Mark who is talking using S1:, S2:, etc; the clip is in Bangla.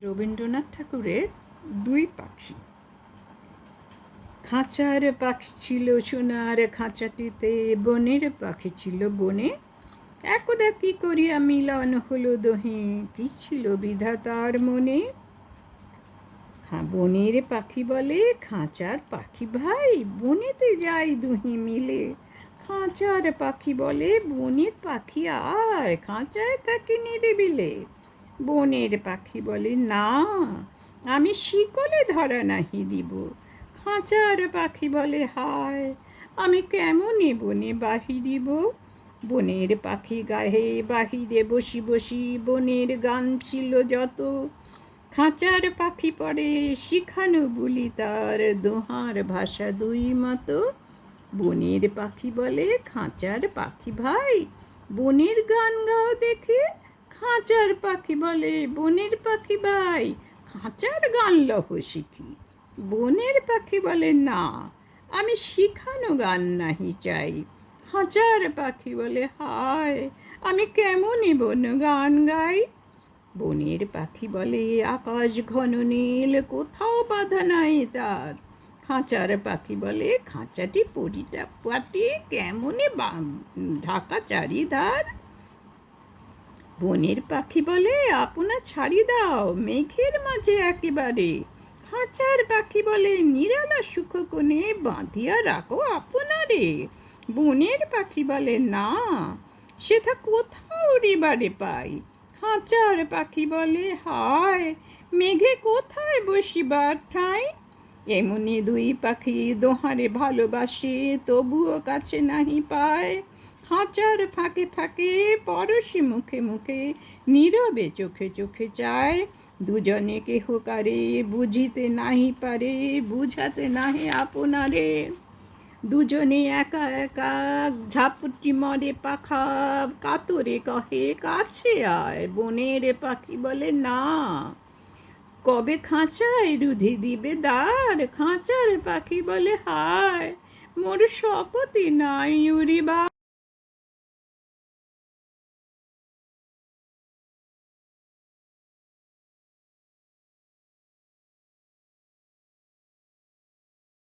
S1: রবীন্দ্রনাথ ঠাকুরের দুই পাখি। খাঁচার পাখি ছিল সোনার খাঁচাটিতে, বনের পাখি ছিল বনে। একদা কি করিয়া মিলন হলো দোহে, কি ছিল বিধাতার মনে। বনের পাখি বলে খাঁচার পাখি ভাই, বনেতে যাই দুহে মিলে। খাঁচার পাখি বলে বনের পাখি আয়, খাঁচায় থাকি নিরিবিলে। বনের পাখি বলে না, আমি শিকলে ধরা নাহি দিব। খাঁচার পাখি বলে হায়, আমি কেমনে বনে বাহিরিব। বনের পাখি গাহে বাহিরে বসি বসি, বনের গান ছিল যত। খাঁচার পাখি পড়ে শিখানো বুলি তার, দোহার ভাষা দুই মতো। বনের পাখি বলে খাঁচার পাখি ভাই, বনের গান গাও দেখে। খাঁচার পাখি বলে বনের পাখি ভাই, খাঁচার গান লহ শিখি। বনের পাখি বলে না, আমি শিখানো গান নাহি চাই। খাঁচার পাখি বলে হায়, আমি কেমনে বন গান গাই। বনের পাখি বলে আকাশ ঘন নীল, কোথাও বাধা নাই তার। খাঁচার পাখি বলে খাঁচাটি পরিপাটি, কেমনে ঢাকা চারিধার। বনের পাখি বলে আপনা ছাড়ি দাও, মেঘের মাঝে একেবারে। খাঁচার পাখি বলে নিরালা সুখ কোণে, বাঁধিয়া রাখো আপনারে। বনের পাখি বলে না, সেথা কোথাও উড়িবারে পাই। খাঁচার পাখি বলে হায়, মেঘে কোথায় বসিবার ঠাঁই। এমনি দুই পাখি দোহারে ভালোবাসে, তবুও কাছে নাহি পায়। খাঁচার ফাঁকে ফাঁকে পরশি মুখে মুখে, নীরবে চোখে চোখে চায়। দুজনে কেহ কারে বুঝিতে নাহি পারে, বুঝাতে নাহি আপনারে। দুজনে একা একা ঝাপটি মরে পাখা, কাতরে কহে কাছে আয়। বনের পাখি বলে না, কবে খাঁচায় রুধি দিবে দ্বার। খাঁচার পাখি বলে হায়, মোর শকতি নাই উড়িবার।